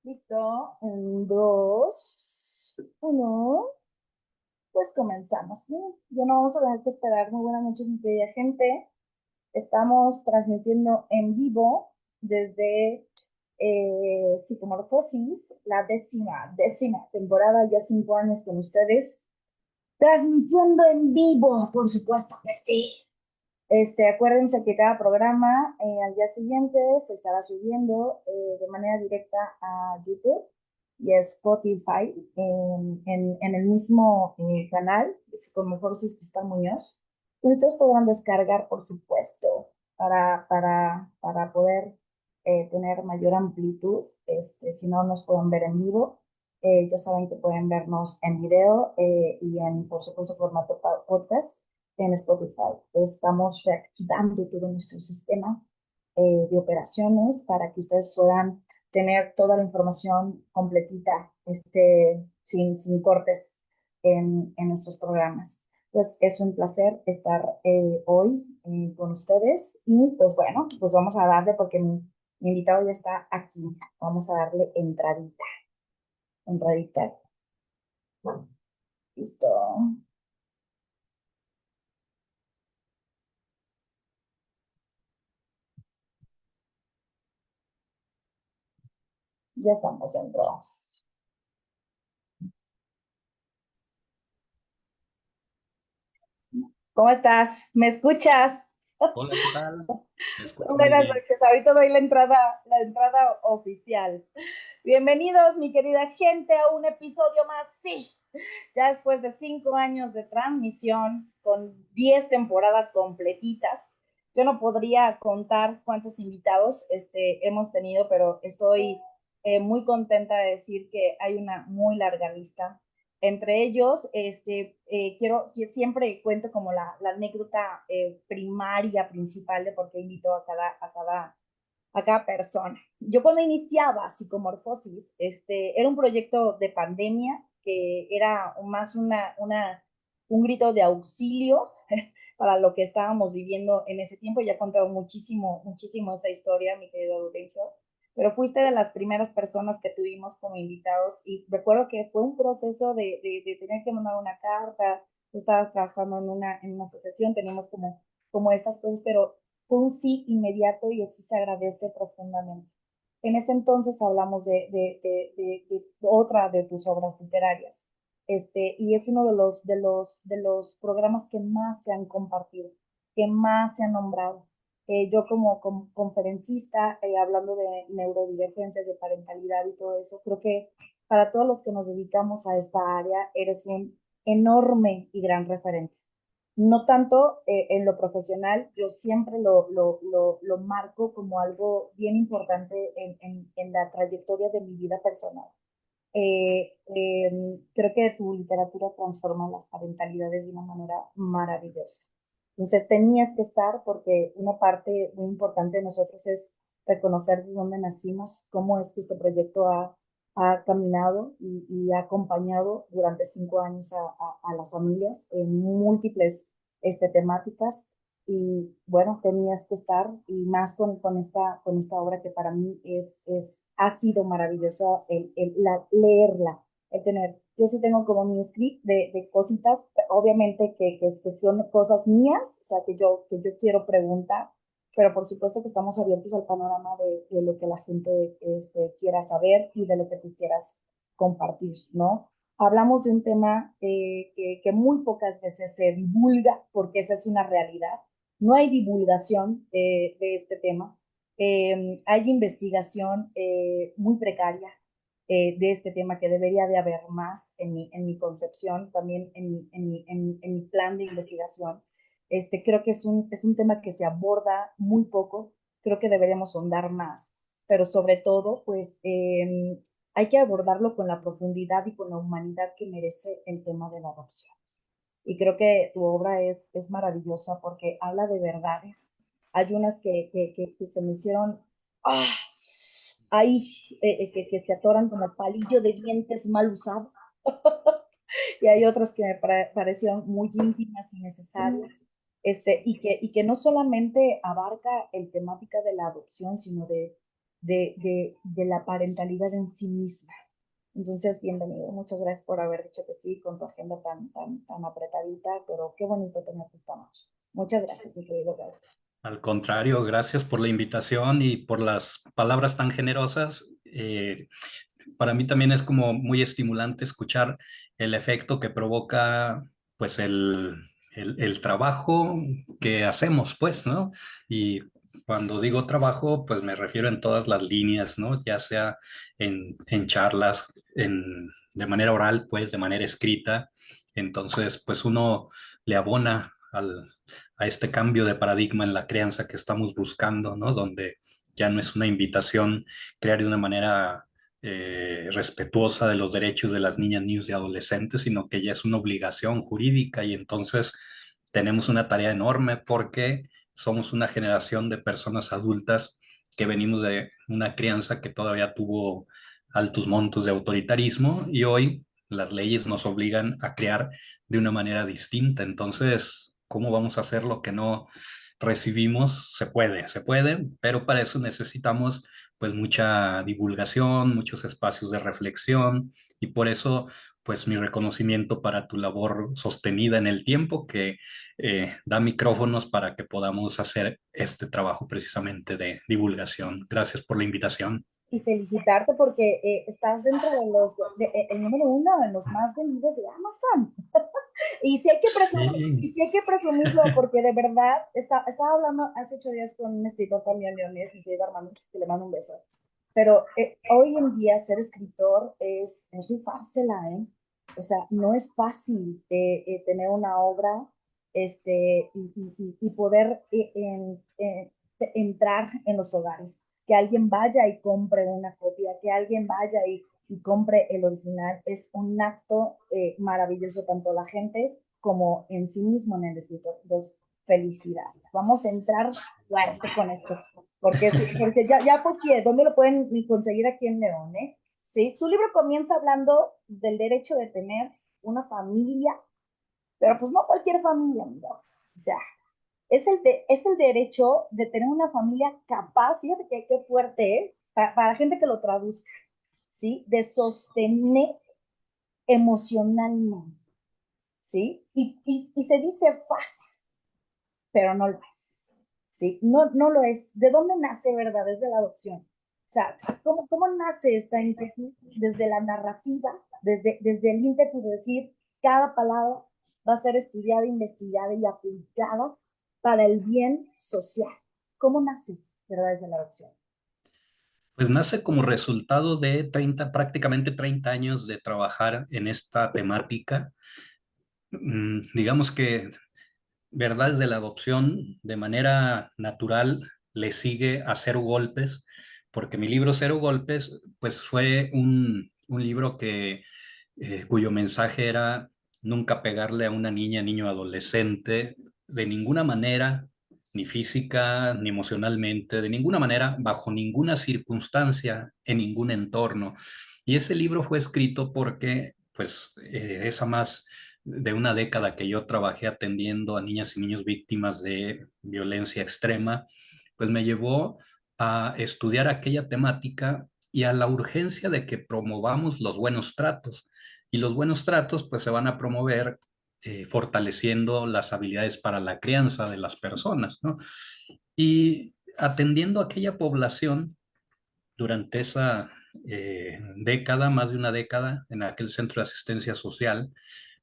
Listo, en dos, uno, pues comenzamos, ¿no? Ya no vamos a tener que esperar. Muy buenas noches, mi querida gente. Estamos transmitiendo en vivo desde Psicomorfosis, la décima temporada, ya 5 años con ustedes. Transmitiendo en vivo, por supuesto que sí. Acuérdense que cada programa al día siguiente se estará subiendo de manera directa a YouTube y a Spotify en el mismo canal, con mejor Cristal Muñoz. Y ustedes podrán descargar, por supuesto, para poder tener mayor amplitud. Si no nos pueden ver en vivo, ya saben que pueden vernos en video y en, por supuesto, formato podcast en Spotify. Estamos reactivando todo nuestro sistema de operaciones para que ustedes puedan tener toda la información completita, sin cortes en nuestros programas. Pues es un placer estar hoy con ustedes y pues bueno, pues vamos a darle porque mi invitado ya está aquí. Vamos a darle entradita, entradita. Listo. Ya estamos dentro. ¿Cómo estás? ¿Me escuchas? Hola, ¿qué tal? Me escucho muy Buenas bien. noches. Ahorita doy la entrada oficial. Bienvenidos, mi querida gente, a un episodio más. Sí, ya después de 5 años de transmisión, con 10 temporadas completitas. Yo no podría contar cuántos invitados hemos tenido, pero estoy muy contenta de decir que hay una muy larga lista. Entre ellos, quiero que siempre cuento como la anécdota primaria, principal de por qué invito a cada persona. Yo cuando iniciaba Psicomorfosis, era un proyecto de pandemia que era más un grito de auxilio para lo que estábamos viviendo en ese tiempo. Ya he contado muchísimo, muchísimo esa historia, mi querido Laurencio, pero fuiste de las primeras personas que tuvimos como invitados y recuerdo que fue un proceso de tener que mandar una carta. Tú estabas trabajando en una asociación, teníamos como estas cosas, pero fue un sí inmediato y eso se agradece profundamente. En ese entonces hablamos de otra de tus obras literarias, y es uno de los programas que más se han compartido, que más se han nombrado. Yo como conferencista, hablando de neurodivergencias, de parentalidad y todo eso, creo que para todos los que nos dedicamos a esta área, eres un enorme y gran referente. No tanto en lo profesional, yo siempre lo marco como algo bien importante en la trayectoria de mi vida personal. Creo que tu literatura transforma las parentalidades de una manera maravillosa. Entonces tenías que estar porque una parte muy importante de nosotros es reconocer de dónde nacimos, cómo es que este proyecto ha caminado y ha acompañado durante 5 años a las familias en múltiples temáticas. Y bueno, tenías que estar y más con esta obra que para mí ha sido maravillosa leerla, el tener. Yo sí tengo como mi script de cositas, obviamente que son cosas mías, o sea, que yo quiero preguntar, pero por supuesto que estamos abiertos al panorama de lo que la gente quiera saber y de lo que tú quieras compartir, ¿no? Hablamos de un tema que muy pocas veces se divulga, porque esa es una realidad. No hay divulgación de este tema. Hay investigación muy precaria de este tema que debería de haber más en mi concepción, también en mi plan de investigación. Creo que es un tema que se aborda muy poco, creo que deberíamos ahondar más, pero sobre todo, pues hay que abordarlo con la profundidad y con la humanidad que merece el tema de la adopción. Y creo que tu obra es maravillosa porque habla de verdades. Hay unas que se me hicieron ah, ahí, que se atoran como palillo de dientes mal usado. Y hay otras que me parecieron muy íntimas y necesarias. Y que no solamente abarca el temática de la adopción, sino de la parentalidad en sí misma. Entonces, bienvenido. Muchas gracias por haber dicho que sí con tu agenda tan apretadita, pero qué bonito tenerte esta noche. Muchas gracias, mi querido Gabriel. Al contrario, gracias por la invitación y por las palabras tan generosas. Para mí también es como muy estimulante escuchar el efecto que provoca pues el trabajo que hacemos, pues, ¿no? Y cuando digo trabajo, pues me refiero en todas las líneas, ¿no? Ya sea en charlas, de manera oral, pues, de manera escrita. Entonces, pues uno le abona a este cambio de paradigma en la crianza que estamos buscando, ¿no? Donde ya no es una invitación crear de una manera respetuosa de los derechos de las niñas, niños y adolescentes, sino que ya es una obligación jurídica y entonces tenemos una tarea enorme porque somos una generación de personas adultas que venimos de una crianza que todavía tuvo altos montos de autoritarismo y hoy las leyes nos obligan a crear de una manera distinta. Entonces, ¿cómo vamos a hacer lo que no recibimos? Se puede, pero para eso necesitamos pues mucha divulgación, muchos espacios de reflexión y por eso pues mi reconocimiento para tu labor sostenida en el tiempo que da micrófonos para que podamos hacer este trabajo precisamente de divulgación. Gracias por la invitación. Y felicitarte porque estás dentro de el número uno en los más vendidos de Amazon. Y sí hay que y Sí, sí hay que presumirlo, porque de verdad, estaba hablando hace 8 días con un escritor también, leonés, mi querido Armando, que le mando un beso. Pero hoy en día ser escritor es rifársela, ¿eh? O sea, no es fácil tener una obra y poder entrar en los hogares. Que alguien vaya y compre una copia, que alguien vaya y compre el original, es un acto maravilloso, tanto la gente como en sí mismo en el escritor. Entonces, felicidades. Vamos a entrar fuerte con esto, porque ya pues, ¿dónde lo pueden conseguir aquí en León? ¿Sí? Su libro comienza hablando del derecho de tener una familia, pero pues no cualquier familia, amigos. O sea, es el derecho de tener una familia capaz, fíjate que fuerte, ¿eh? Para la gente que lo traduzca, ¿sí? De sostener emocionalmente, ¿sí? Y se dice fácil, pero no lo es, ¿sí? No, no lo es. ¿De dónde nace, verdad? Desde la adopción. O sea, ¿cómo nace esta ímpetu? Desde la narrativa, desde el ímpetu de decir, cada palabra va a ser estudiada, investigada y aplicada para el bien social. ¿Cómo nace, verdad? Desde la adopción. pues nace como resultado de 30, prácticamente 30 años de trabajar en esta temática. Digamos que verdades de la adopción de manera natural le sigue a Cero Golpes, porque mi libro Cero Golpes, pues fue un libro cuyo mensaje era nunca pegarle a una niña, niño, adolescente, de ninguna manera, ni física, ni emocionalmente, de ninguna manera, bajo ninguna circunstancia, en ningún entorno. Y ese libro fue escrito porque, pues, esa más de una década que yo trabajé atendiendo a niñas y niños víctimas de violencia extrema, pues me llevó a estudiar aquella temática y a la urgencia de que promovamos los buenos tratos. Y los buenos tratos pues se van a promover fortaleciendo las habilidades para la crianza de las personas, ¿no? Y atendiendo a aquella población durante esa década, más de una década, en aquel centro de asistencia social,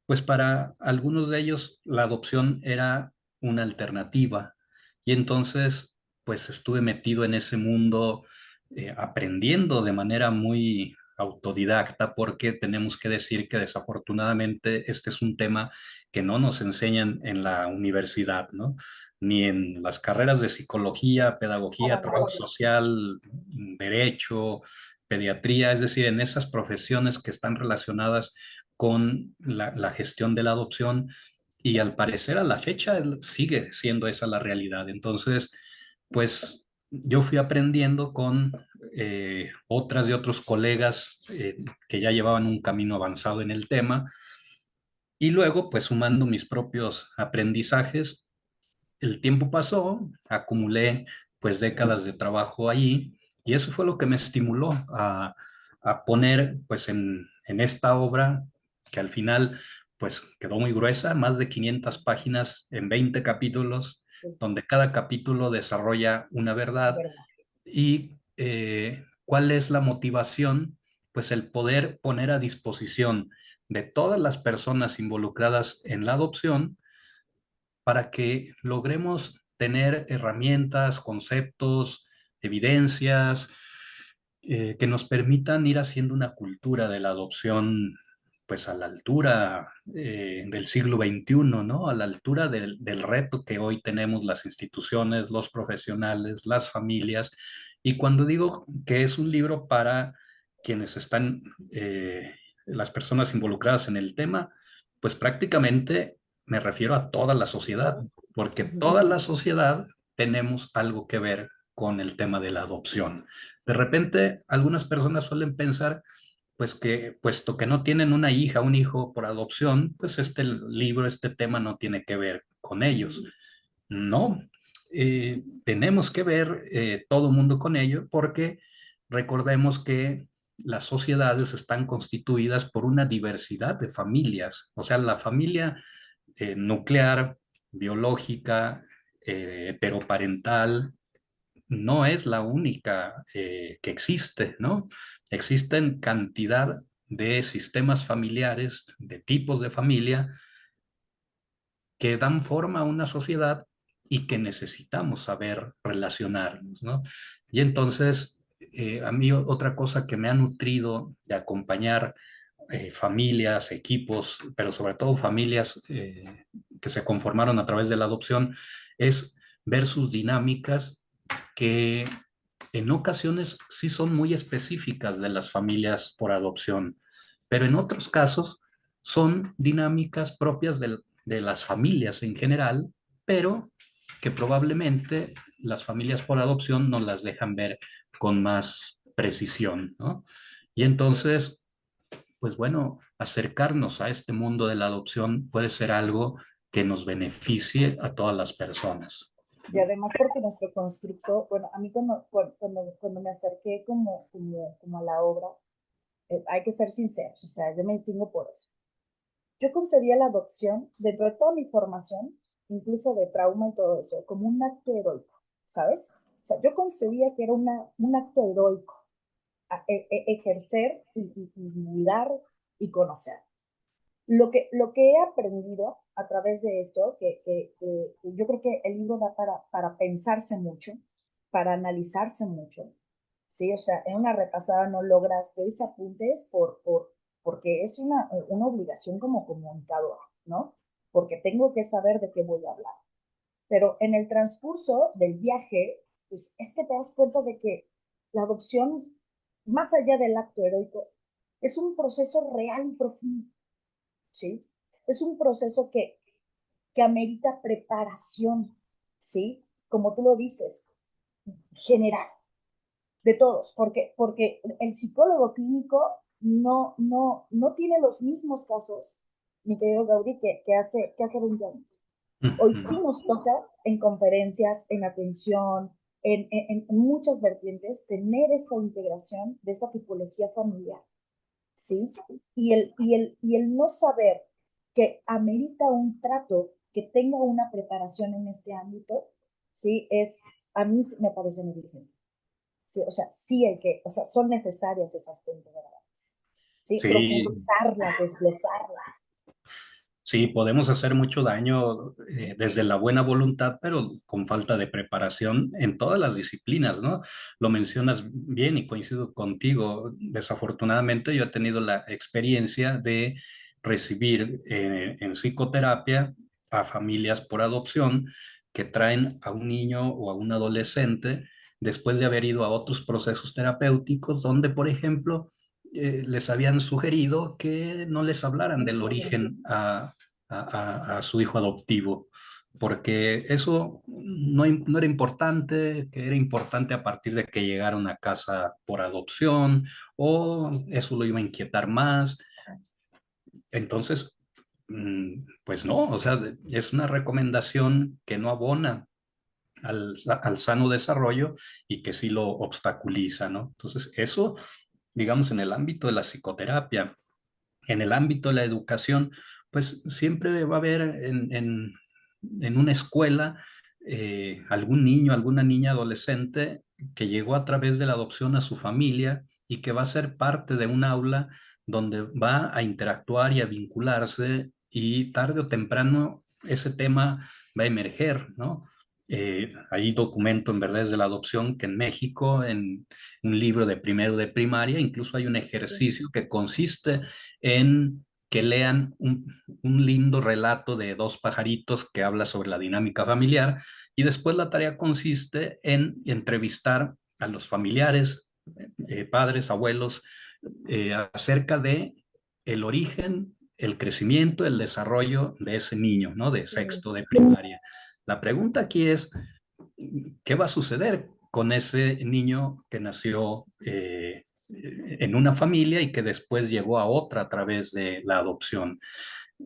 pues para algunos de ellos la adopción era una alternativa. Y entonces, pues estuve metido en ese mundo, aprendiendo de manera muy autodidacta, porque tenemos que decir que desafortunadamente este es un tema que no nos enseñan en la universidad, ¿no? Ni en las carreras de psicología, pedagogía, trabajo social, derecho, pediatría, es decir, en esas profesiones que están relacionadas con la gestión de la adopción y al parecer a la fecha sigue siendo esa la realidad. Entonces, pues yo fui aprendiendo con otras y otros colegas que ya llevaban un camino avanzado en el tema y luego pues sumando mis propios aprendizajes, el tiempo pasó, acumulé pues décadas de trabajo ahí Y eso fue lo que me estimuló a poner pues en esta obra que al final pues quedó muy gruesa, más de 500 páginas en 20 capítulos, Sí, donde cada capítulo desarrolla una de verdad. verdad. ¿Y cuál es la motivación? Pues el poder poner a disposición de todas las personas involucradas en la adopción para que logremos tener herramientas, conceptos, evidencias que nos permitan ir haciendo una cultura de la adopción, pues a la altura del siglo XXI, ¿no? A la altura del reto que hoy tenemos las instituciones, los profesionales, las familias. Y cuando digo que es un libro para quienes están, las personas involucradas en el tema, pues prácticamente me refiero a toda la sociedad, Todo. porque Ujú. toda la sociedad tenemos algo que ver con el tema de la adopción. De repente, algunas personas suelen pensar, pues que puesto que no tienen una hija, un hijo por adopción, pues este libro, este tema no tiene que ver con ellos. No, tenemos que ver todo mundo con ello porque recordemos que las sociedades están constituidas por una diversidad de familias, o sea, la familia nuclear, biológica, heteroparental, no es la única que existe, ¿no? Existen cantidad de sistemas familiares, de tipos de familia que dan forma a una sociedad y que necesitamos saber relacionarnos, ¿no? Y entonces, a mí otra cosa que me ha nutrido de acompañar familias, equipos, pero sobre todo familias que se conformaron a través de la adopción, es ver sus dinámicas que en ocasiones sí son muy específicas de las familias por adopción, pero en otros casos son dinámicas propias de las familias en general, pero que probablemente las familias por adopción no las dejan ver con más precisión, ¿no? Y entonces, pues bueno, acercarnos a este mundo de la adopción puede ser algo que nos beneficie a todas las personas. Y además porque nuestro constructo, bueno, a mí cuando me acerqué como a la obra, hay que ser sinceros, o sea, yo me distingo por eso. Yo concebía la adopción, dentro de toda mi formación, incluso de trauma y todo eso, como un acto heroico, ¿sabes? O sea, yo concebía que era un acto heroico, ejercer y divulgar y conocer. Lo que he aprendido a través de esto, que yo creo que el libro da para pensarse mucho, para analizarse mucho, ¿sí? O sea, en una repasada no logras ver apuntes porque es una obligación como comunicador, ¿no? Porque tengo que saber de qué voy a hablar. Pero en el transcurso del viaje, pues es que te das cuenta de que la adopción, más allá del acto heroico, es un proceso real y profundo. ¿Sí? Es un proceso que amerita preparación, ¿sí? Como tú lo dices, general, de todos, porque el psicólogo clínico no tiene los mismos casos, mi querido Gaudí, que hace 20 años. Hoy sí nos toca en conferencias, en atención, en muchas vertientes, tener esta integración de esta tipología familiar. ¿Sí? Y el no saber que amerita un trato que tenga una preparación en este ámbito, ¿sí? A mí me parece negligente. ¿Sí? O sea, sí o sea, son necesarias esas temporadas, ¿sí? Sí, Profundizarlas, desglosarlas. sí, podemos hacer mucho daño desde la buena voluntad, pero con falta de preparación en todas las disciplinas, ¿no? Lo mencionas bien y coincido contigo. Desafortunadamente, yo he tenido la experiencia de recibir en psicoterapia a familias por adopción que traen a un niño o a un adolescente después de haber ido a otros procesos terapéuticos donde, por ejemplo, les habían sugerido que no les hablaran del origen a su hijo adoptivo, porque eso no era importante, que era importante a partir de que llegaron a casa por adopción, o eso lo iba a inquietar más. Entonces, pues no, o sea, es una recomendación que no abona al sano desarrollo y que sí lo obstaculiza, ¿no? Entonces, eso, digamos, en el ámbito de la psicoterapia. En el ámbito de la educación, pues siempre va a haber en una escuela algún niño, alguna niña adolescente que llegó a través de la adopción a su familia y que va a ser parte de un aula donde va a interactuar y a vincularse y tarde o temprano ese tema va a emerger, ¿no? Hay documento en verdades de la adopción que en México, en un libro de primero de primaria, incluso hay un ejercicio que consiste en que lean un lindo relato de dos pajaritos que habla sobre la dinámica familiar y después la tarea consiste en entrevistar a los familiares, padres, abuelos, acerca de el origen, el crecimiento, el desarrollo de ese niño, ¿no? De Sí, sexto de primaria. La pregunta aquí es, ¿qué va a suceder con ese niño que nació en una familia y que después llegó a otra a través de la adopción?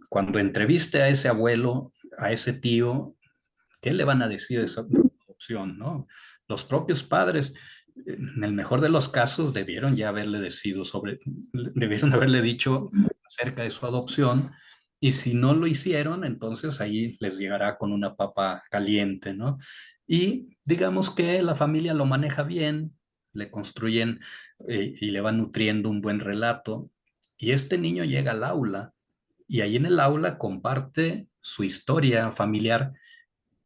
Cuando entreviste a ese abuelo, a ese tío, ¿qué le van a decir de esa adopción, no? Los propios padres, en el mejor de los casos, debieron haberle dicho acerca de su adopción, y si no lo hicieron, entonces ahí les llegará con una papa caliente, ¿no? Y digamos que la familia lo maneja bien, le construyen y le van nutriendo un buen relato, y este niño llega al aula, y ahí en el aula comparte su historia familiar,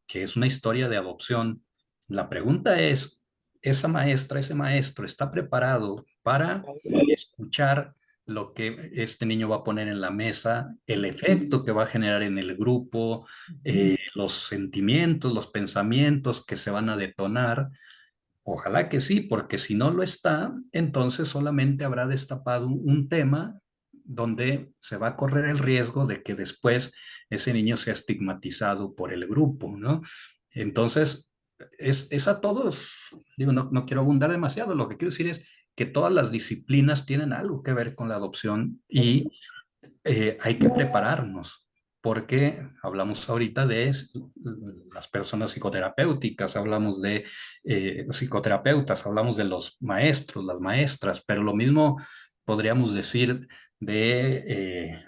que es una historia de adopción. La pregunta es, ¿esa maestra, ese maestro está preparado para escuchar lo que este niño va a poner en la mesa, el efecto que va a generar en el grupo, los sentimientos, los pensamientos que se van a detonar? Ojalá que sí, porque si no lo está, entonces solamente habrá destapado un tema donde se va a correr el riesgo de que después ese niño sea estigmatizado por el grupo, ¿no? Entonces, es a todos, digo, no quiero abundar demasiado, lo que quiero decir es que todas las disciplinas tienen algo que ver con la adopción y hay que prepararnos, porque hablamos ahorita de las personas psicoterapéuticas, hablamos de psicoterapeutas, hablamos de los maestros, las maestras, pero lo mismo podríamos decir de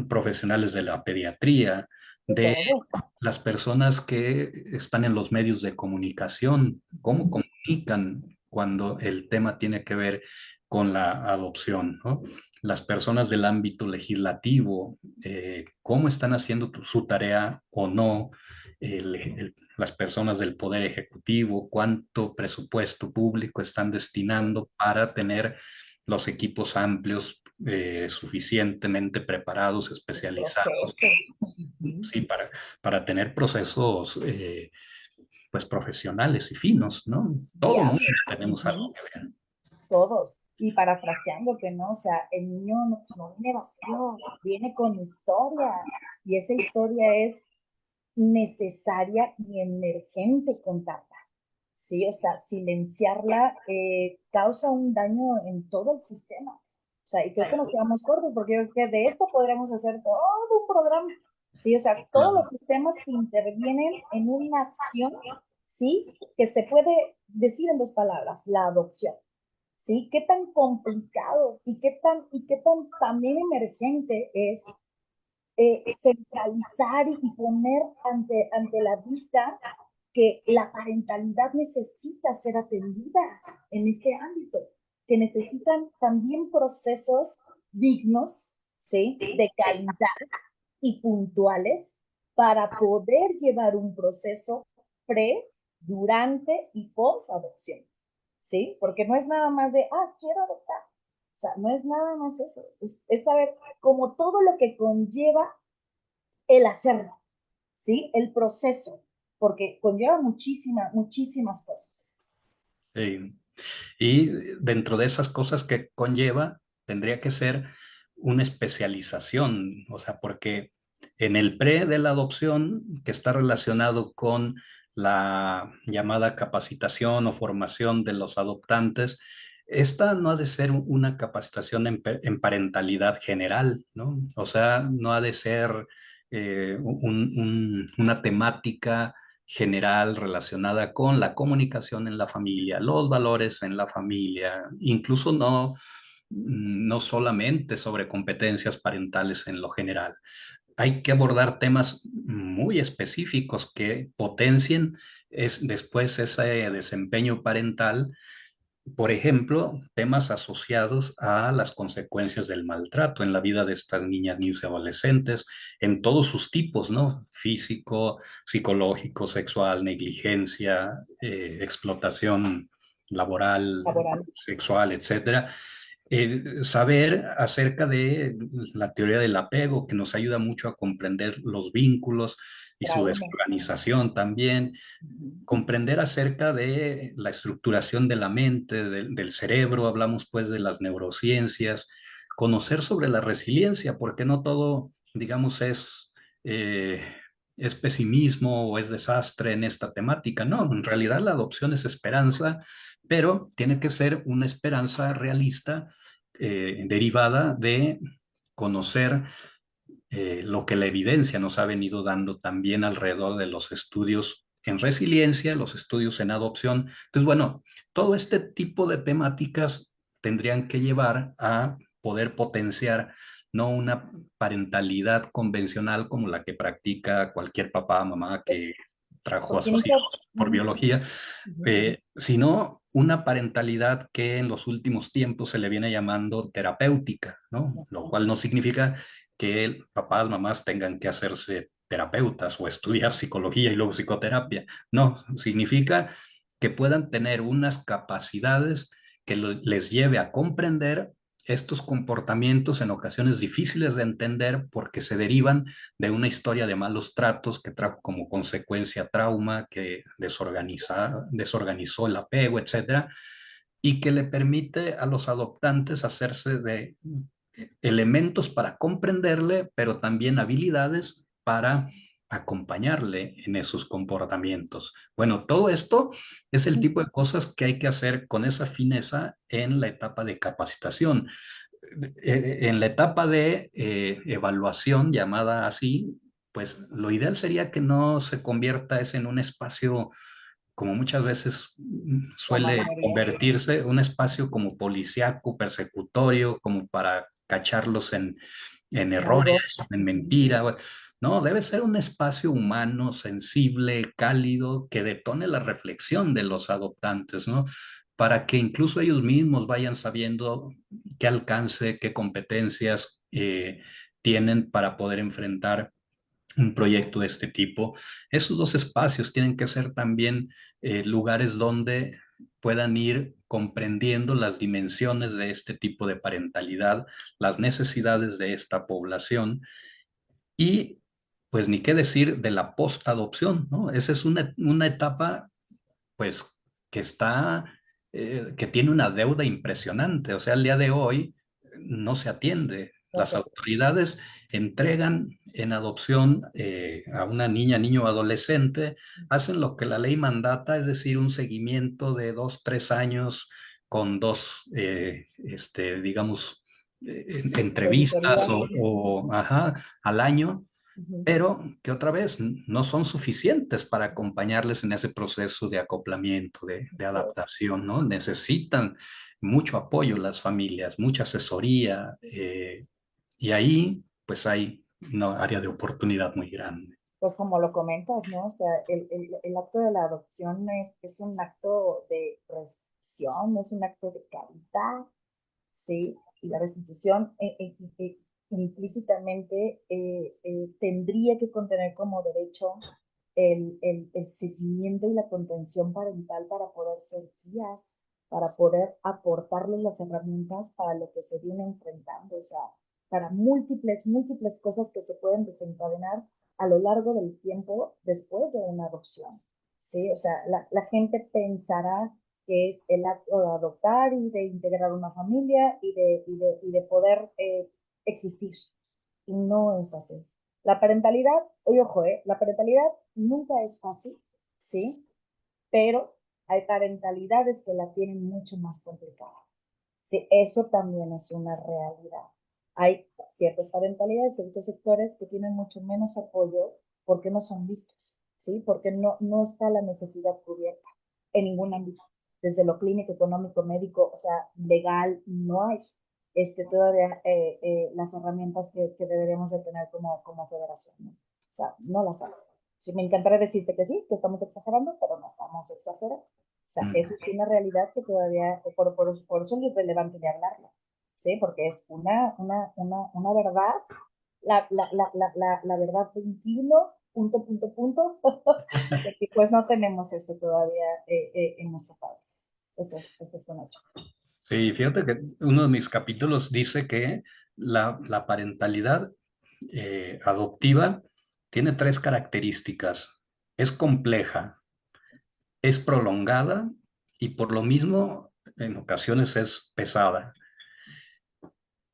profesionales de la pediatría, de de todo. las personas que están en los medios de comunicación, cómo comunican cuando el tema tiene que ver con la adopción, ¿no? Las personas del ámbito legislativo, cómo están haciendo su tarea o no, las personas del poder ejecutivo, cuánto presupuesto público están destinando para tener los equipos amplios, suficientemente preparados, Los especializados, procesos. Ujú. sí, para tener procesos pues profesionales y finos, ¿no? Todo mundo Viables. tenemos algo Ujú. que ver. Todos. Y parafraseando que no, o sea, el niño no, pues, no viene vacío, viene con historia. Y esa historia es necesaria y emergente contarla. Sí, o sea, silenciarla causa un daño en todo el sistema. O sea, y creo que nos quedamos cortos porque yo creo que de esto podríamos hacer todo un programa. Sí, o sea, todos los sistemas que intervienen en una acción, sí, que se puede decir en dos palabras, la adopción. ¿Sí? ¿Qué tan complicado y qué tan también emergente es centralizar y poner ante la vista que la parentalidad necesita ser ascendida en este ámbito, que necesitan también procesos dignos, ¿sí? De calidad y puntuales para poder llevar un proceso pre, durante y post adopción, ¿sí? Porque no es nada más de, quiero adoptar. O sea, no es nada más eso. Es saber como todo lo que conlleva el hacerlo, ¿sí? El proceso, porque conlleva muchísimas cosas. Sí. Y dentro de esas cosas que conlleva, tendría que ser una especialización, o sea, porque en el pre de la adopción, que está relacionado con la llamada capacitación o formación de los adoptantes, esta no ha de ser una capacitación en parentalidad general, ¿no? O sea, no ha de ser una temática general relacionada con la comunicación en la familia, los valores en la familia, incluso no solamente sobre competencias parentales en lo general. Hay que abordar temas muy específicos que potencien después ese desempeño parental. Por ejemplo, temas asociados a las consecuencias del maltrato en la vida de estas niñas, niños y adolescentes, en todos sus tipos, ¿no? Físico, psicológico, sexual, negligencia, explotación laboral, laboral. sexual, etcétera. Saber acerca de la teoría del apego, que nos ayuda mucho a comprender los vínculos y su Trauma. desorganización también, Ujú. comprender acerca de la estructuración de la mente, del cerebro, hablamos pues de las neurociencias, conocer sobre la resiliencia, porque no todo, digamos, eh, es pesimismo o es desastre en esta temática. No, en realidad la adopción es esperanza, pero tiene que ser una esperanza realista, derivada de conocer lo que la evidencia nos ha venido dando también alrededor de los estudios en resiliencia, los estudios en adopción. Entonces, bueno, todo este tipo de temáticas tendrían que llevar a poder potenciar no una parentalidad convencional como la que practica cualquier papá, mamá que trajo a Porque sus inicia. hijos por Ujú, biología, ujú. sino una parentalidad que en los últimos tiempos se le viene llamando terapéutica, ¿no? Lo cual no significa que papás, mamás tengan que hacerse terapeutas o estudiar psicología y luego psicoterapia. No, significa que puedan tener unas capacidades que les lleve a comprender estos comportamientos en ocasiones difíciles de entender porque se derivan de una historia de malos tratos que trajo como consecuencia trauma, que desorganizó el apego, etcétera, y que le permite a los adoptantes hacerse de elementos para comprenderle, pero también habilidades para acompañarle en esos comportamientos. Bueno, todo esto es el tipo de cosas que hay que hacer con esa fineza en la etapa de capacitación. En la etapa de evaluación, llamada así, pues lo ideal sería que no se convierta ese en un espacio, como muchas veces La suele mayoría. convertirse, un espacio como policíaco, persecutorio, como para cacharlos en errores, Algo. en Ujú. mentira. No, debe ser un espacio humano, sensible, cálido, que detone la reflexión de los adoptantes, ¿no? Para que incluso ellos mismos vayan sabiendo qué alcance, qué competencias tienen para poder enfrentar un proyecto de este tipo. Esos dos espacios tienen que ser también lugares donde puedan ir comprendiendo las dimensiones de este tipo de parentalidad, las necesidades de esta población y pues ni qué decir de la post-adopción, ¿no? Esa es una etapa pues que que tiene una deuda impresionante. O sea, al día de hoy no se atiende. No Las sé. autoridades entregan en adopción a una niña, niño o adolescente, hacen lo que la ley mandata, es decir, un seguimiento de 2, 3 años con digamos, entrevistas Auditoría. ajá, al año, Ujú. pero que otra vez no son suficientes para acompañarles en ese proceso de acoplamiento, de Así es. adaptación, ¿no? Necesitan mucho apoyo las familias, mucha asesoría, y ahí pues hay una área de oportunidad muy grande. Pues como lo comentas, ¿no? O sea, el acto de la adopción es un acto de restitución, no es un acto de caridad, ¿sí? Y la restitución implícitamente tendría que contener como derecho el seguimiento y la contención parental para poder ser guías, para poder aportarles las herramientas para lo que se viene enfrentando, o sea, para múltiples cosas que se pueden desencadenar a lo largo del tiempo después de una adopción, ¿sí? O sea, la gente pensará que es el acto de adoptar y de integrar una familia y de poder existir. Y no es así. La parentalidad, oye, ojo, la parentalidad nunca es fácil, ¿sí? Pero hay parentalidades que la tienen mucho más complicada. Sí, eso también es una realidad. Hay ciertas parentalidades, ciertos sectores que tienen mucho menos apoyo porque no son vistos. ¿sí? Porque no está la necesidad cubierta en ningún ámbito, desde lo clínico, económico, médico, o sea, legal, no hay todavía las herramientas que deberíamos de tener como federación, ¿no? O sea, no las hay. Sí, me encantaría decirte que sí, que estamos exagerando, pero no estamos exagerando. O sea, eso es una realidad que todavía, por eso es relevante de hablarlo, ¿sí? Porque es una verdad, la verdad 21, punto, que pues no tenemos eso todavía en nuestro país. Ese es un hecho. Sí, fíjate que uno de mis capítulos dice que la parentalidad adoptiva tiene tres características. Es compleja, es prolongada y por lo mismo en ocasiones es pesada.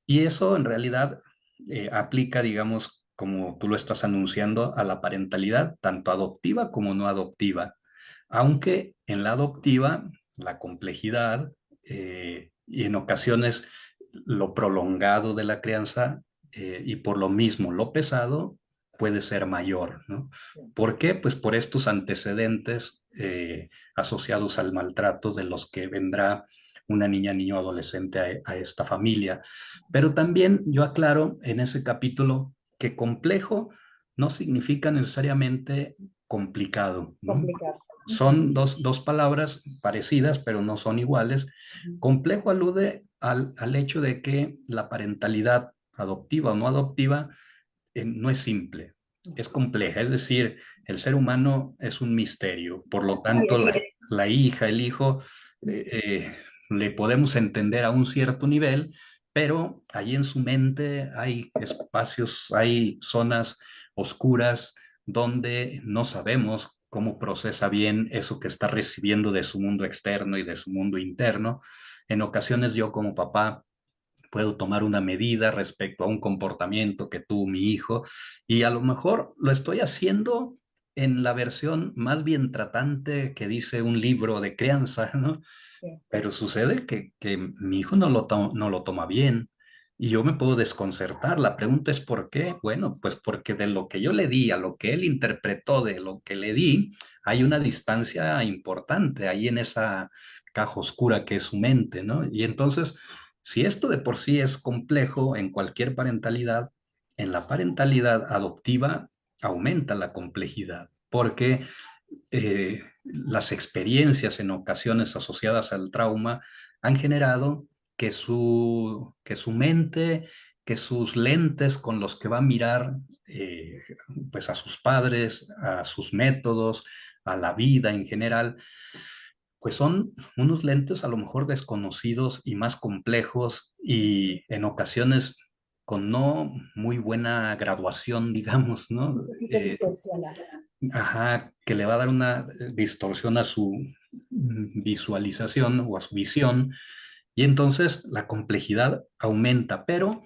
Y eso en realidad aplica, digamos, como tú lo estás anunciando, a la parentalidad, tanto adoptiva como no adoptiva. Aunque en la adoptiva, la complejidad y en ocasiones lo prolongado de la crianza y por lo mismo lo pesado puede ser mayor, ¿no? ¿Por qué? Pues por estos antecedentes asociados al maltrato de los que vendrá una niña, niño, adolescente a esta familia. Pero también yo aclaro en ese capítulo que complejo no significa necesariamente complicado, ¿no? Complicado. Uh -huh. Son dos palabras parecidas, pero no son iguales. Uh -huh. Complejo alude al hecho de que la parentalidad adoptiva o no adoptiva no es simple, es compleja. Es decir, el ser humano es un misterio. Por lo tanto, la hija, el hijo, le podemos entender a un cierto nivel, pero ahí en su mente hay espacios, hay zonas oscuras donde no sabemos cómo procesa bien eso que está recibiendo de su mundo externo y de su mundo interno. En ocasiones yo como papá puedo tomar una medida respecto a un comportamiento que tuvo mi hijo y a lo mejor lo estoy haciendo en la versión más bien tratante que dice un libro de crianza, ¿no? Sí. Pero sucede que mi hijo no lo toma bien y yo me puedo desconcertar. La pregunta es ¿por qué? Bueno, pues porque de lo que yo le di a lo que él interpretó de lo que le di, hay una distancia importante ahí en esa caja oscura que es su mente, ¿no? Y entonces, si esto de por sí es complejo en cualquier parentalidad, en la parentalidad adoptiva aumenta la complejidad, porque las experiencias en ocasiones asociadas al trauma han generado que su mente, que sus lentes con los que va a mirar pues a sus padres, a sus métodos, a la vida en general, pues son unos lentes a lo mejor desconocidos y más complejos y en ocasiones con no muy buena graduación, digamos, ¿no? Un poquito distorsionado. Ajá, que le va a dar una distorsión a su visualización o a su visión, y entonces la complejidad aumenta, pero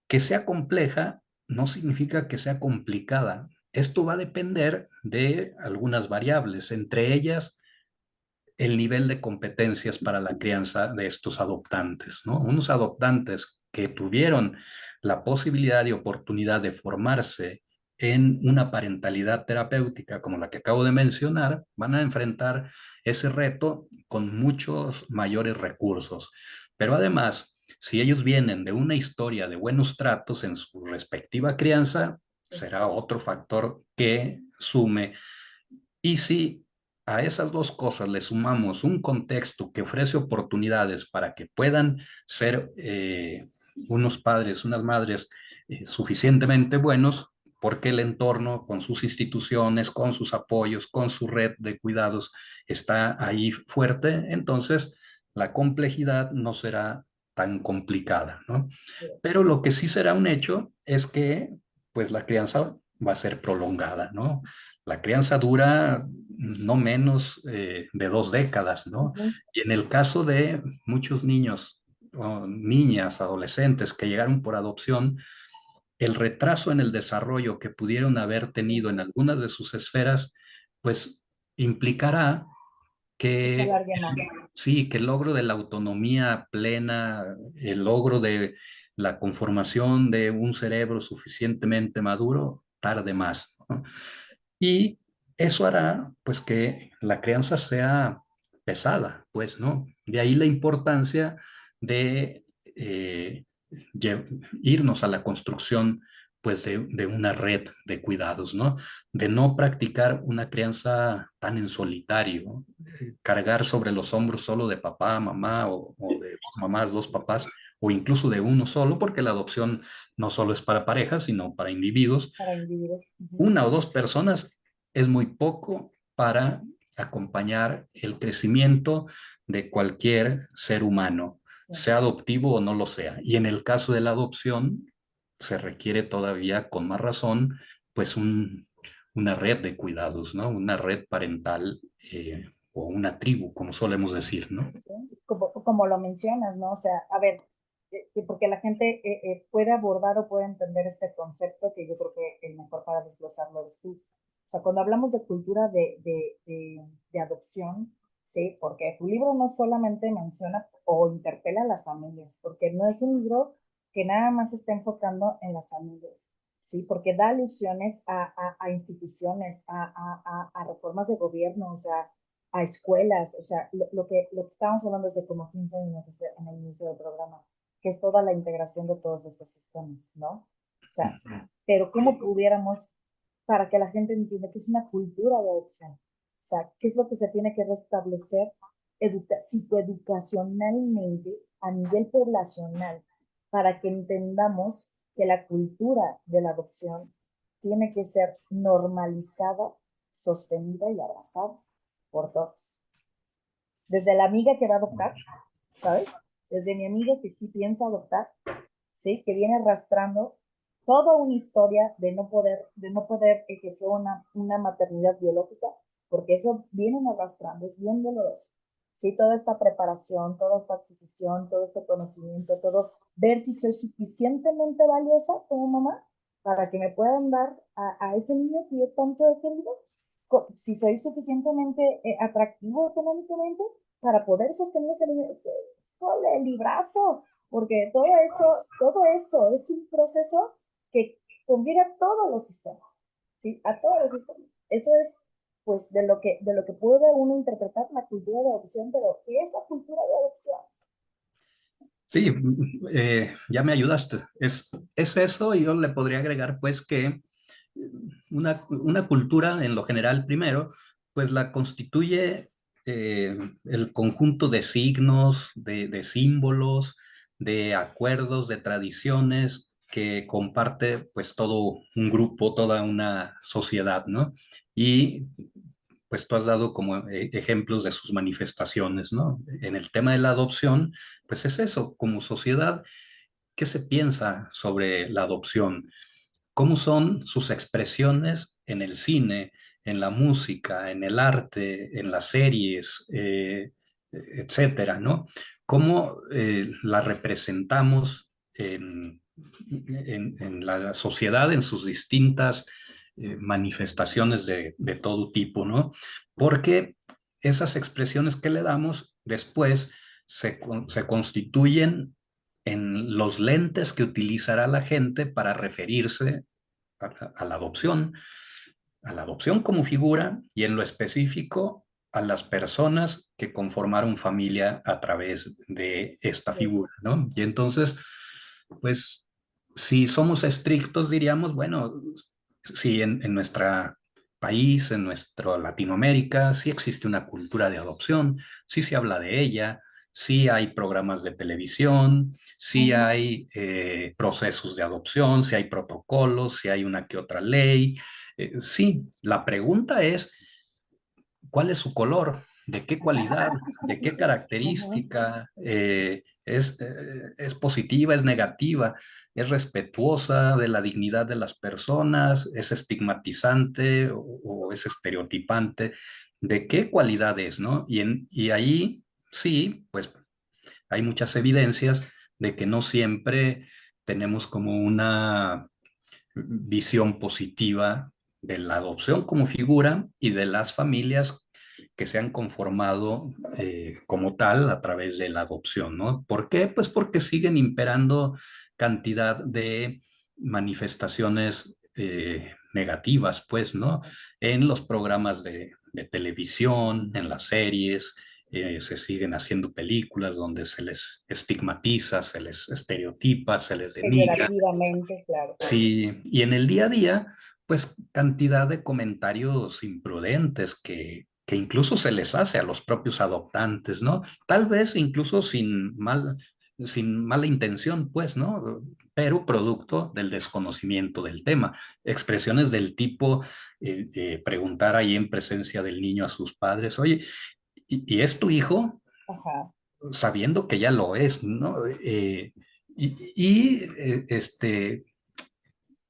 que sea compleja no significa que sea complicada. Esto va a depender de algunas variables, entre ellas el nivel de competencias para la crianza de estos adoptantes, ¿no? Unos adoptantes que tuvieron la posibilidad y oportunidad de formarse en una parentalidad terapéutica como la que acabo de mencionar, van a enfrentar ese reto con muchos mayores recursos. Pero además, si ellos vienen de una historia de buenos tratos en su respectiva crianza, será otro factor que sume. Y si a esas dos cosas le sumamos un contexto que ofrece oportunidades para que puedan ser unos padres, unas madres suficientemente buenos, porque el entorno con sus instituciones, con sus apoyos, con su red de cuidados está ahí fuerte, entonces la complejidad no será tan complicada, ¿no? Pero lo que sí será un hecho es que pues la crianza va a ser prolongada, ¿no? La crianza dura no menos de 2 décadas, Uh ¿no? -huh. Y en el caso de muchos niños o niñas, adolescentes que llegaron por adopción, el retraso en el desarrollo que pudieron haber tenido en algunas de sus esferas, pues implicará Se que alargue más. sí, que el logro de la autonomía plena, el logro de la conformación de un cerebro suficientemente maduro, tarde más, ¿no? Y eso hará pues que la crianza sea pesada, pues, ¿no? De ahí la importancia de irnos a la construcción pues de una red de cuidados, ¿no? De no practicar una crianza tan en solitario, cargar sobre los hombros solo de papá, mamá o de dos mamás, dos papás, o incluso de uno solo, porque la adopción no solo es para parejas, sino para individuos. para individuos. Ujú. Una o dos personas es muy poco para acompañar el crecimiento de cualquier ser humano, Sí, sea adoptivo o no lo sea. Y en el caso de la adopción, se requiere todavía con más razón, pues una red de cuidados, ¿no? Una red parental o una tribu, como solemos decir, ¿no? sí. Como lo mencionas, ¿no? O sea, a ver, porque la gente puede abordar o puede entender este concepto que yo creo que el mejor para desglosarlo es tú. O sea, cuando hablamos de cultura de adopción, sí, porque tu libro no solamente menciona o interpela a las familias, porque no es un libro que nada más se está enfocando en las familias, sí, porque da alusiones a instituciones, a reformas de gobierno, o sea, a escuelas, o sea, lo que estábamos hablando hace como 15 minutos en el inicio del programa, que es toda la integración de todos estos sistemas, ¿no? O sea, pero ¿cómo pudiéramos, para que la gente entienda que es una cultura de adopción? O sea, ¿qué es lo que se tiene que restablecer psicoeducacionalmente a nivel poblacional para que entendamos que la cultura de la adopción tiene que ser normalizada, sostenida y abrazada por todos? Desde la amiga que va a adoptar, ¿sabes? Desde mi amiga que sí piensa adoptar, ¿sí? Que viene arrastrando toda una historia de no poder ejercer una maternidad biológica, porque eso vienen arrastrando, es bien doloroso. Sí, toda esta preparación, toda esta adquisición, todo este conocimiento, todo, ver si soy suficientemente valiosa como mamá para que me puedan dar a ese niño que yo tanto he querido, si soy suficientemente atractivo económicamente para poder sostener ese niño. Es que, ¡jole, el librazo! Porque todo eso es un proceso que conviene a todos los sistemas, ¿sí? A todos los sistemas. Eso es, pues, de lo que puede uno interpretar la cultura de adopción, pero ¿qué es la cultura de adopción? Sí, ya me ayudaste. Es eso y yo le podría agregar pues que una cultura en lo general primero, pues la constituye el conjunto de signos, de símbolos, de acuerdos, de tradiciones que comparte pues todo un grupo, toda una sociedad, ¿no? Y pues tú has dado como ejemplos de sus manifestaciones, ¿no? En el tema de la adopción, pues es eso, como sociedad, ¿qué se piensa sobre la adopción? ¿Cómo son sus expresiones en el cine, en la música, en el arte, en las series, etcétera, ¿no? ¿Cómo la representamos en la sociedad, en sus distintas manifestaciones de todo tipo, ¿no? Porque esas expresiones que le damos después se constituyen en los lentes que utilizará la gente para referirse a a la adopción como figura y en lo específico a las personas que conformaron familia a través de esta figura, ¿no? Y entonces, pues, si somos estrictos, diríamos, bueno, si en nuestra país, en nuestra Latinoamérica, sí existe una cultura de adopción, sí se habla de ella, sí hay programas de televisión, sí Ujú. hay procesos de adopción, sí hay protocolos, sí hay una que otra ley. Sí, la pregunta es, ¿cuál es su color? ¿De qué cualidad? ¿De qué Ujú. característica? ¿Es positiva? ¿Es negativa? ¿Es respetuosa de la dignidad de las personas? ¿Es estigmatizante o es estereotipante? ¿De qué cualidades, no? Y ahí sí, pues hay muchas evidencias de que no siempre tenemos como una visión positiva de la adopción como figura y de las familias que se han conformado como tal a través de la adopción, ¿no? ¿Por qué? Pues porque siguen imperando cantidad de manifestaciones negativas, pues, ¿no? En los programas de televisión, en las series, se siguen haciendo películas donde se les estigmatiza, se les estereotipa, se les denigra. Peyorativamente, claro. Sí, y en el día a día, pues cantidad de comentarios imprudentes que incluso se les hace a los propios adoptantes, ¿no? Tal vez incluso sin mala intención, pues, ¿no? Pero producto del desconocimiento del tema. Expresiones del tipo, preguntar ahí en presencia del niño a sus padres, oye, ¿y es tu hijo? Ajá. Sabiendo que ya lo es, ¿no? Este,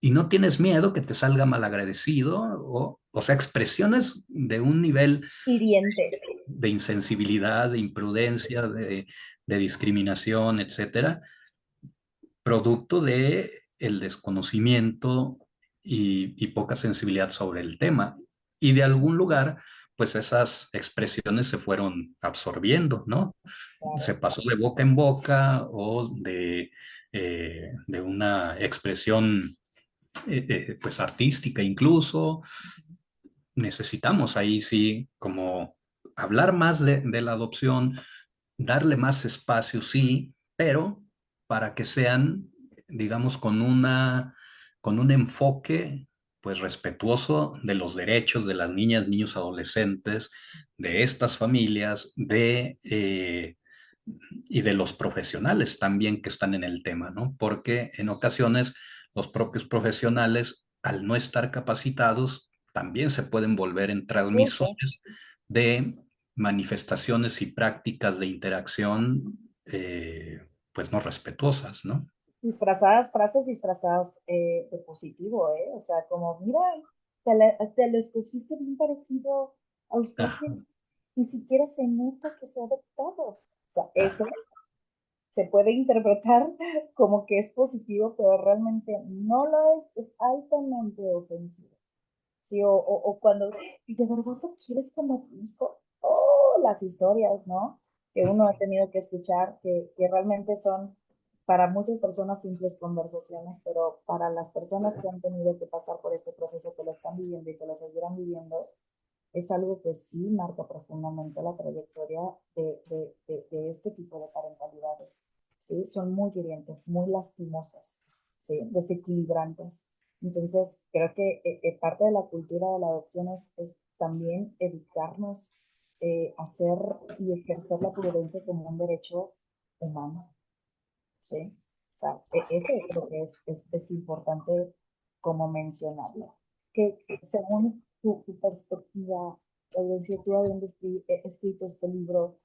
y no tienes miedo que te salga malagradecido, o sea, expresiones de un nivel Hirientes. de insensibilidad, de imprudencia, de discriminación, etcétera, producto de el desconocimiento y poca sensibilidad sobre el tema. Y de algún lugar, pues esas expresiones se fueron absorbiendo, ¿no? Se Claro. pasó de boca en boca o de una expresión pues artística incluso. Necesitamos ahí sí como hablar más de la adopción, darle más espacio, sí, pero para que sean, digamos, con un enfoque pues respetuoso de los derechos de las niñas, niños, adolescentes, de estas familias, y de los profesionales también que están en el tema, ¿no? Porque en ocasiones los propios profesionales, al no estar capacitados, también se pueden volver en Justo. transmisores de manifestaciones y prácticas de interacción, pues no respetuosas, ¿no? Disfrazadas, frases disfrazadas de positivo, ¿eh? O sea, como, mira, te lo escogiste bien parecido a usted que Ajá, ni siquiera se nota que se ha adoptado. O sea, eso ajá, se puede interpretar como que es positivo, pero realmente no lo es altamente ofensivo. Sí, o cuando, ¿y de verdad lo quieres como tu hijo? Oh, las historias, ¿no? Que uno ha tenido que escuchar, que realmente son para muchas personas simples conversaciones, pero para las personas que han tenido que pasar por este proceso, que lo están viviendo y que lo seguirán viviendo, es algo que sí marca profundamente la trayectoria de este tipo de parentalidades. ¿Sí? Son muy hirientes, muy lastimosas, ¿sí? Desequilibrantes. Entonces, creo que parte de la cultura de la adopción es también educarnos, hacer y ejercer la prudencia como un derecho humano. ¿Sí? O sea, eso creo que es importante como mencionarlo. Que según tu perspectiva, Audencio, tú habiendo escrito este libro,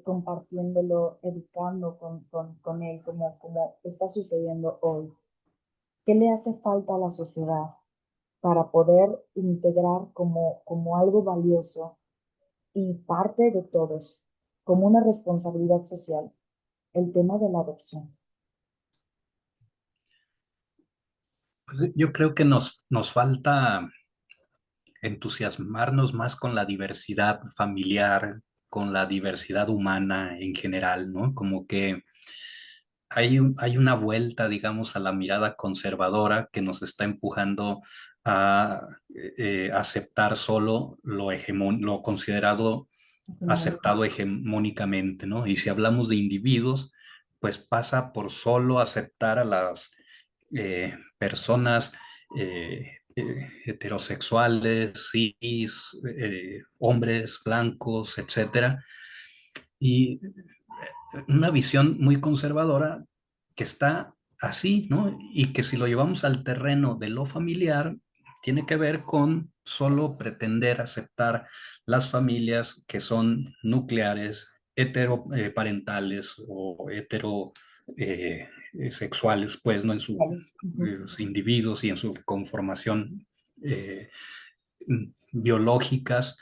compartiéndolo, educando con él, como está sucediendo hoy, ¿qué le hace falta a la sociedad para poder integrar como algo valioso y parte de todos, como una responsabilidad social, el tema de la adopción? pues yo creo que nos falta entusiasmarnos más con la diversidad familiar, con la diversidad humana en general, ¿no? Como que hay una vuelta, digamos, a la mirada conservadora que nos está empujando a aceptar solo lo considerado Hegemónico. aceptado hegemónicamente, ¿no? Y si hablamos de individuos, pues pasa por solo aceptar a las personas heterosexuales, cis, hombres blancos, etcétera, y una visión muy conservadora que está así, ¿no? Y que si lo llevamos al terreno de lo familiar, tiene que ver con solo pretender aceptar las familias que son nucleares, heteroparentales o sexuales, pues, ¿no? En sus individuos y en su conformación eh, biológicas,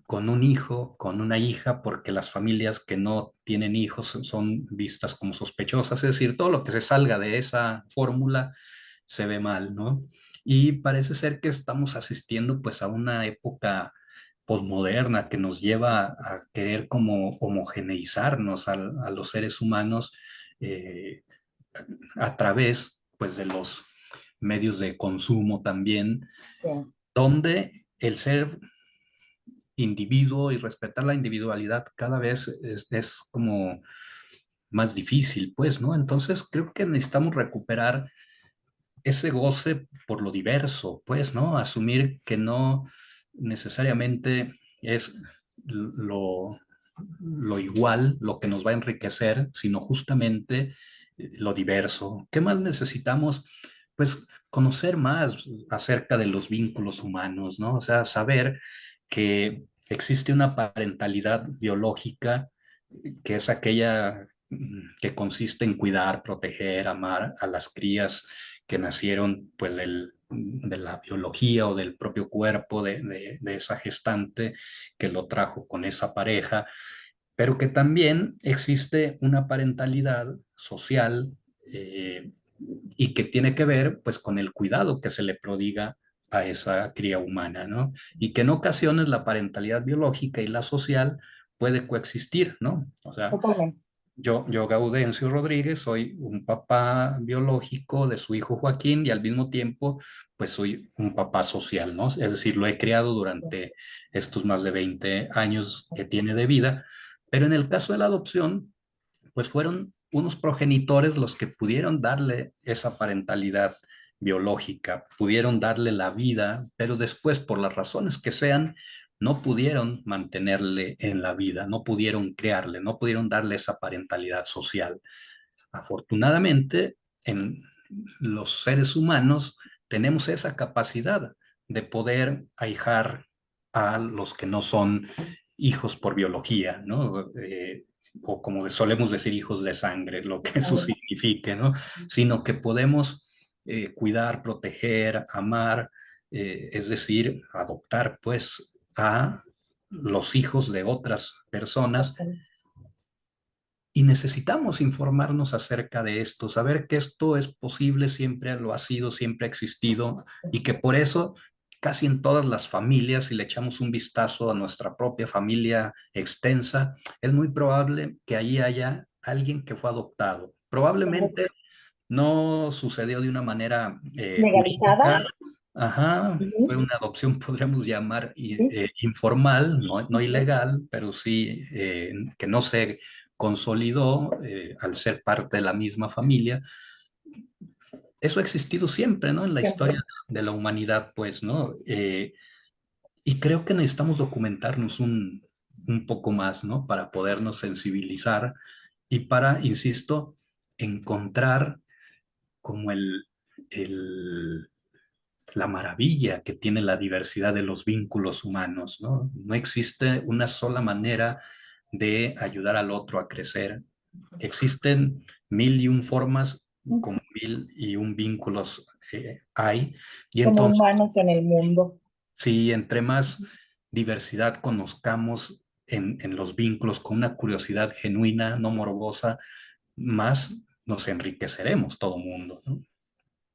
con un hijo, con una hija, porque las familias que no tienen hijos son vistas como sospechosas, es decir, todo lo que se salga de esa fórmula se ve mal, ¿no? Y parece ser que estamos asistiendo pues a una época posmoderna que nos lleva a querer como homogeneizarnos a los seres humanos, eh, a través pues de los medios de consumo también, Sí, donde el ser individuo y respetar la individualidad cada vez es como más difícil, pues, ¿no? Entonces creo que necesitamos recuperar ese goce por lo diverso, pues, ¿no? Asumir que no necesariamente es lo, lo igual lo que nos va a enriquecer, sino justamente lo diverso. ¿Qué más necesitamos? Pues conocer más acerca de los vínculos humanos, ¿no? O sea, saber que existe una parentalidad biológica que es aquella que consiste en cuidar, proteger, amar a las crías que nacieron pues de la biología o del propio cuerpo de esa gestante que lo trajo con esa pareja, pero que también existe una parentalidad social eh, y que tiene que ver pues con el cuidado que se le prodiga a esa cría humana, ¿no? Y que en ocasiones la parentalidad biológica y la social puede coexistir, ¿no? O sea, totalmente. yo, Gaudencio Rodríguez, soy un papá biológico de su hijo Joaquín y al mismo tiempo, pues soy un papá social, ¿no? Es decir, lo he criado durante estos más de 20 años que tiene de vida, pero en el caso de la adopción, pues fueron unos progenitores los que pudieron darle esa parentalidad biológica, pudieron darle la vida, pero después, por las razones que sean, no pudieron mantenerle en la vida, no pudieron crearle, no pudieron darle esa parentalidad social. Afortunadamente, en los seres humanos tenemos esa capacidad de poder ahijar a los que no son hijos por biología, ¿no? O como solemos decir, hijos de sangre, lo que eso signifique, ¿no? Sino que podemos cuidar, proteger, amar, es decir, adoptar, pues, a los hijos de otras personas y necesitamos informarnos acerca de esto, saber que esto es posible, siempre lo ha sido, siempre ha existido y que por eso casi en todas las familias, si le echamos un vistazo a nuestra propia familia extensa, es muy probable que ahí haya alguien que fue adoptado. Probablemente no sucedió de una manera Legalizada. jurídica, ajá, fue Ujú. una adopción, podríamos llamar Sí, informal, no ilegal, pero sí que no se consolidó al ser parte de la misma familia. Eso ha existido siempre, ¿no? En la siempre. historia de la humanidad, pues, ¿no? Y creo que necesitamos documentarnos un poco más, ¿no? Para podernos sensibilizar y para, insisto, encontrar como el, la maravilla que tiene la diversidad de los vínculos humanos, ¿no? No existe una sola manera de ayudar al otro a crecer. Existen mil y un formas, como mil y un vínculos hay, y Como entonces, humanos en el mundo. si entre más diversidad conozcamos en los vínculos con una curiosidad genuina, no morbosa, más nos enriqueceremos todo mundo, ¿no?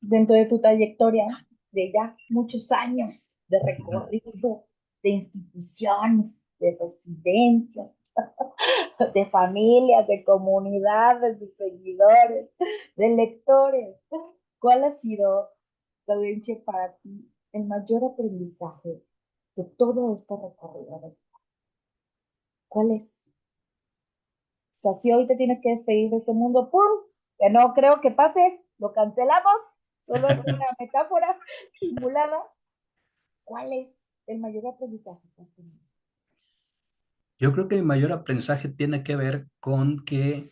Dentro de tu trayectoria de ya muchos años de recorrido, de instituciones, de residencias, de familias, de comunidades, de seguidores, de lectores, ¿cuál ha sido, Laurencia, para ti el mayor aprendizaje de todo este recorrido? ¿Cuál es? O sea, si hoy te tienes que despedir de este mundo, ¡pum! Que no creo que pase, lo cancelamos, solo es una metáfora simulada. ¿Cuál es el mayor aprendizaje que has tenido? Yo creo que el mayor aprendizaje tiene que ver con que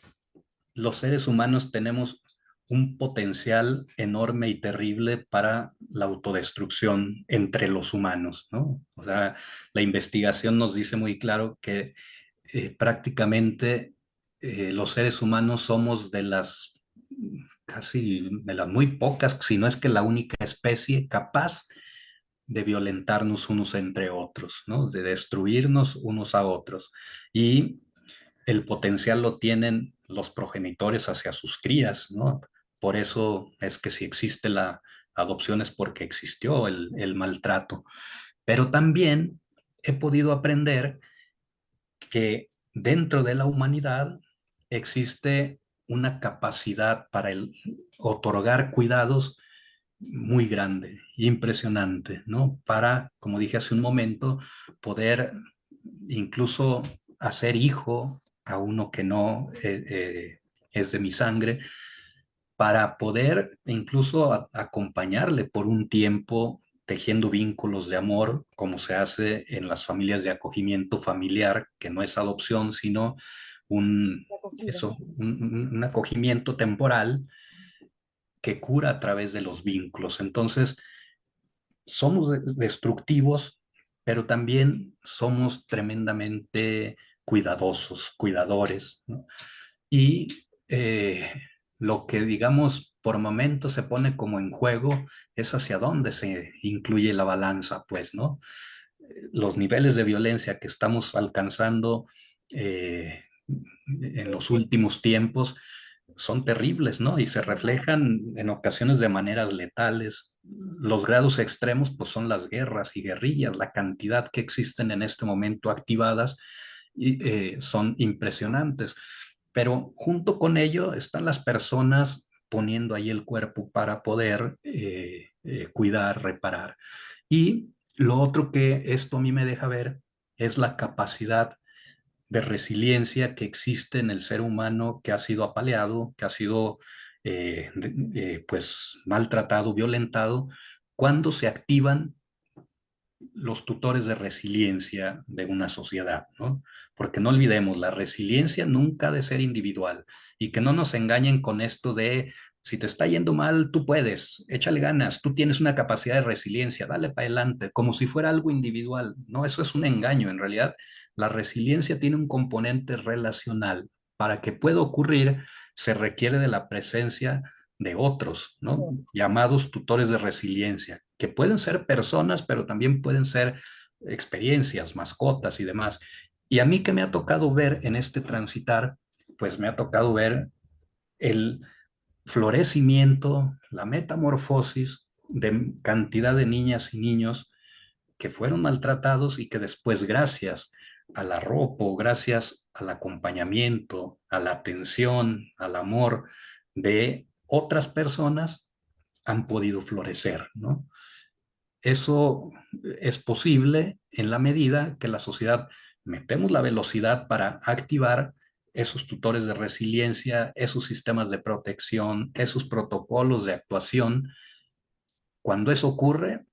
los seres humanos tenemos un potencial enorme y terrible para la autodestrucción entre los humanos, ¿no? O sea, la investigación nos dice muy claro que prácticamente los seres humanos somos de las casi de las muy pocas, si no es que la única especie capaz de violentarnos unos entre otros, ¿no? De destruirnos unos a otros. Y el potencial lo tienen los progenitores hacia sus crías, ¿no? Por eso es que si existe la adopción es porque existió el maltrato. Pero también he podido aprender que dentro de la humanidad existe una capacidad para otorgar cuidados muy grande, impresionante, ¿no? Para, como dije hace un momento, poder incluso hacer hijo a uno que no es de mi sangre, para poder incluso acompañarle por un tiempo tejiendo vínculos de amor, como se hace en las familias de acogimiento familiar, que no es adopción, sino un, La acogida. eso, un acogimiento temporal que cura a través de los vínculos. Entonces, somos destructivos, pero también somos tremendamente cuidadosos, cuidadores, ¿no? Y lo que, digamos, por momentos se pone como en juego es hacia dónde se incluye la balanza, pues, ¿no? Los niveles de violencia que estamos alcanzando eh, en los últimos tiempos son terribles, ¿no? Y se reflejan en ocasiones de maneras letales. Los grados extremos, pues son las guerras y guerrillas, la cantidad que existen en este momento activadas y, son impresionantes. Pero junto con ello están las personas poniendo ahí el cuerpo para poder cuidar, reparar. Y lo otro que esto a mí me deja ver es la capacidad de resiliencia que existe en el ser humano que ha sido apaleado, que ha sido pues maltratado, violentado, cuando se activan los tutores de resiliencia de una sociedad, ¿no? Porque no olvidemos, la resiliencia nunca ha de ser individual y que no nos engañen con esto de si te está yendo mal, tú puedes, échale ganas, tú tienes una capacidad de resiliencia, dale para adelante, como si fuera algo individual. No, eso es un engaño. En realidad, la resiliencia tiene un componente relacional. Para que pueda ocurrir, se requiere de la presencia de otros, ¿no? Llamados tutores de resiliencia, que pueden ser personas, pero también pueden ser experiencias, mascotas y demás. Y a mí que me ha tocado ver en este transitar, pues me ha tocado ver el florecimiento, la metamorfosis de cantidad de niñas y niños que fueron maltratados y que después, gracias al arropo, gracias al acompañamiento, a la atención, al amor de otras personas, han podido florecer, ¿no? Eso es posible en la medida que la sociedad metemos la velocidad para activar esos tutores de resiliencia, esos sistemas de protección, esos protocolos de actuación. Cuando eso ocurre,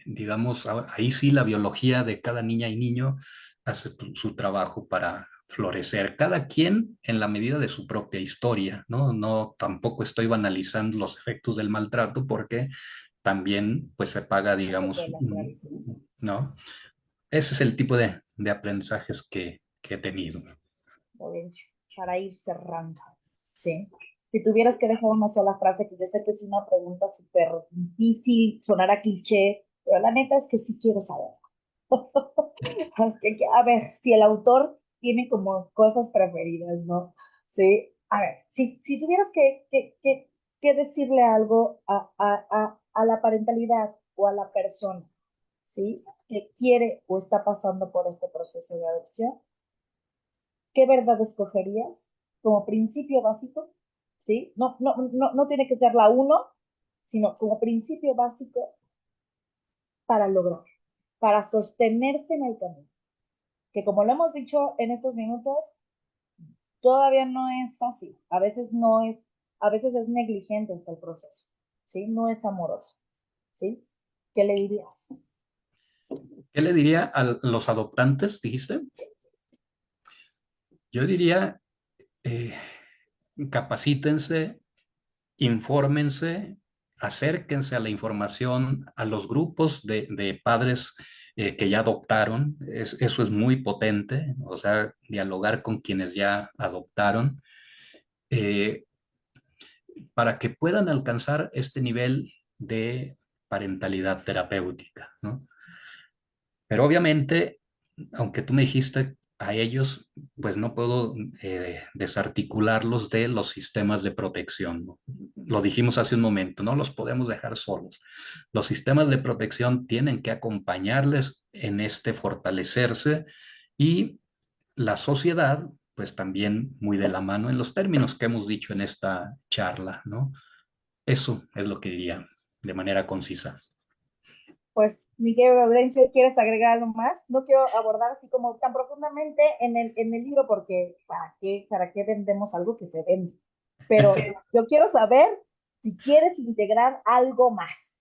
digamos, ahí sí la biología de cada niña y niño hace su trabajo para florecer, cada quien en la medida de su propia historia, ¿no? No, tampoco estoy banalizando los efectos del maltrato porque también pues se paga, digamos, ¿no? Ese es el tipo de aprendizajes que he tenido. Para ir cerrando, ¿sí? Si tuvieras que dejar una sola frase, que yo sé que es una pregunta súper difícil, sonará cliché, pero la neta es que sí quiero saber. A ver, si el autor tiene como cosas preferidas, ¿no? Sí, a ver, si tuvieras que decirle algo a la parentalidad o a la persona, ¿sí? Que quiere o está pasando por este proceso de adopción, ¿qué verdad escogerías como principio básico? ¿Sí? No tiene que ser la uno, sino como principio básico para lograr, para sostenerse en el camino. Que como lo hemos dicho en estos minutos, todavía no es fácil. A veces es negligente hasta el proceso, ¿sí? No es amoroso, ¿sí? ¿Qué le dirías? ¿Qué le diría a los adoptantes, dijiste? Yo diría, eh, capacítense, infórmense, acérquense a la información, a los grupos de padres que ya adoptaron. Eso es muy potente, o sea, dialogar con quienes ya adoptaron, eh, para que puedan alcanzar este nivel de parentalidad terapéutica, ¿no? Pero obviamente, aunque tú me dijiste a ellos, pues no puedo desarticularlos de los sistemas de protección, ¿no? Lo dijimos hace un momento, no los podemos dejar solos. Los sistemas de protección tienen que acompañarles en este fortalecerse y la sociedad, pues también muy de la mano en los términos que hemos dicho en esta charla, ¿no? Eso es lo que diría de manera concisa. Pues, Miguel Audencio, ¿quieres agregar algo más? No quiero abordar así como tan profundamente en el libro porque ¿para qué vendemos algo que se vende? Pero yo quiero saber si quieres integrar algo más.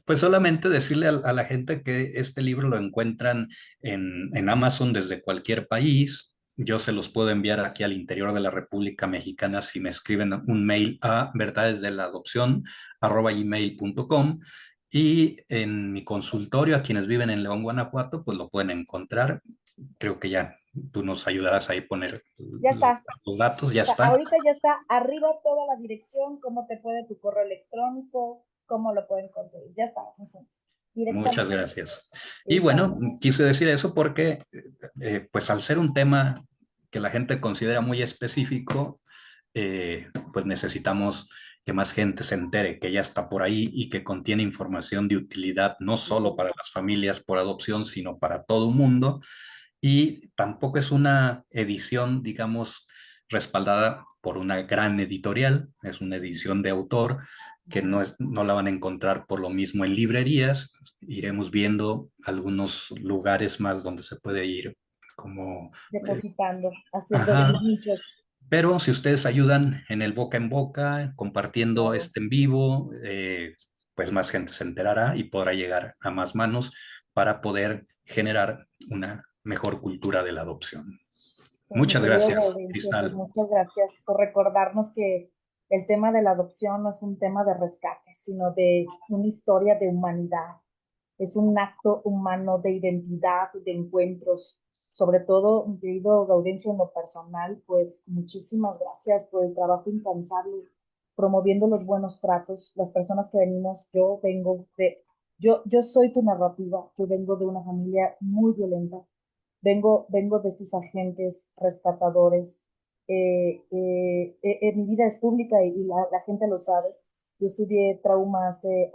Pues solamente decirle a la gente que este libro lo encuentran en Amazon desde cualquier país. Yo se los puedo enviar aquí al interior de la República Mexicana si me escriben un mail a verdadesdeladopción@gmail.com. Y en mi consultorio, a quienes viven en León, Guanajuato, pues lo pueden encontrar. Creo que ya tú nos ayudarás ahí a poner Ya está. los datos, ya está. Ahorita ya está arriba toda la dirección, cómo te puede tu correo electrónico, cómo lo pueden conseguir. Ya está, Muchas directamente. gracias. Y Exacto. bueno, quise decir eso porque, pues al ser un tema que la gente considera muy específico, pues necesitamos que más gente se entere que ya está por ahí y que contiene información de utilidad no solo para las familias por adopción, sino para todo el mundo. Y tampoco es una edición, digamos, respaldada por una gran editorial, es una edición de autor que no la van a encontrar por lo mismo en librerías. Iremos viendo algunos lugares más donde se puede ir como... Depositando, haciendo ajá. tus nichos. Pero si ustedes ayudan en el boca en boca, compartiendo Claro. este en vivo, pues más gente se enterará y podrá llegar a más manos para poder generar una mejor cultura de la adopción. Pues, mi Muchas querido gracias, Gaudencio, pues Cristal. muchas gracias por recordarnos que el tema de la adopción no es un tema de rescate, sino de una historia de humanidad. Es un acto humano de identidad, de encuentros. Sobre todo, mi querido Gaudencio, en lo personal, pues muchísimas gracias por el trabajo incansable promoviendo los buenos tratos. Las personas que venimos, yo soy tu narrativa, yo vengo de una familia muy violenta. Vengo de estos agentes rescatadores. Mi vida es pública y la gente lo sabe. Yo estudié trauma hace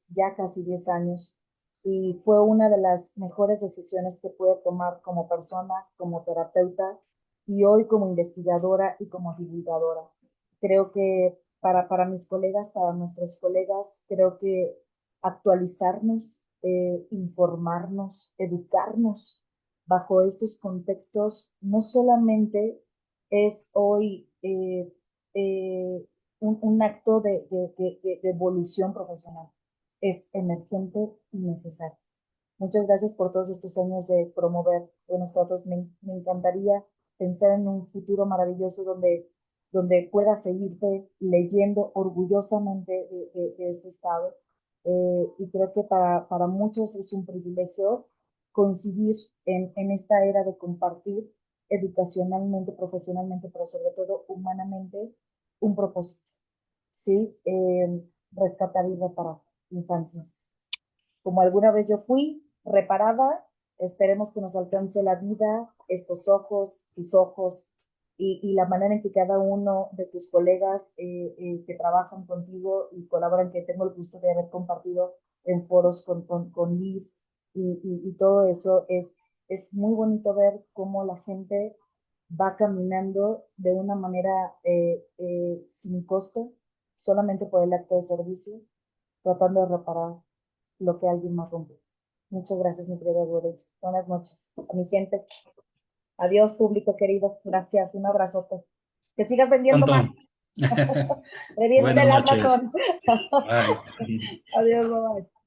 ya casi 10 años y fue una de las mejores decisiones que pude tomar como persona, como terapeuta y hoy como investigadora y como divulgadora. Creo que para mis colegas, para nuestros colegas, creo que actualizarnos, informarnos, educarnos bajo estos contextos no solamente es hoy un acto de evolución profesional, es emergente y necesario. Muchas gracias por todos estos años de promover buenos tratos. Me encantaría pensar en un futuro maravilloso donde pueda seguirte leyendo orgullosamente de este estado. Y creo que para muchos es un privilegio coincidir en esta era de compartir educacionalmente, profesionalmente, pero sobre todo humanamente, un propósito, ¿sí? Rescatar y reparar infancias. Como alguna vez yo fui reparada, esperemos que nos alcance la vida, estos ojos, tus ojos, y la manera en que cada uno de tus colegas que trabajan contigo y colaboran, que tengo el gusto de haber compartido en foros con Liz y todo eso, es muy bonito ver cómo la gente va caminando de una manera sin costo, solamente por el acto de servicio, tratando de reparar lo que alguien más rompió. Muchas gracias, mi querido Lorenzo. Buenas noches. A mi gente. Adiós, público querido. Gracias. Un abrazote. Que sigas vendiendo Pronto. más. Reviente Buenas el noches. Amazon. Bye. Adiós, bye.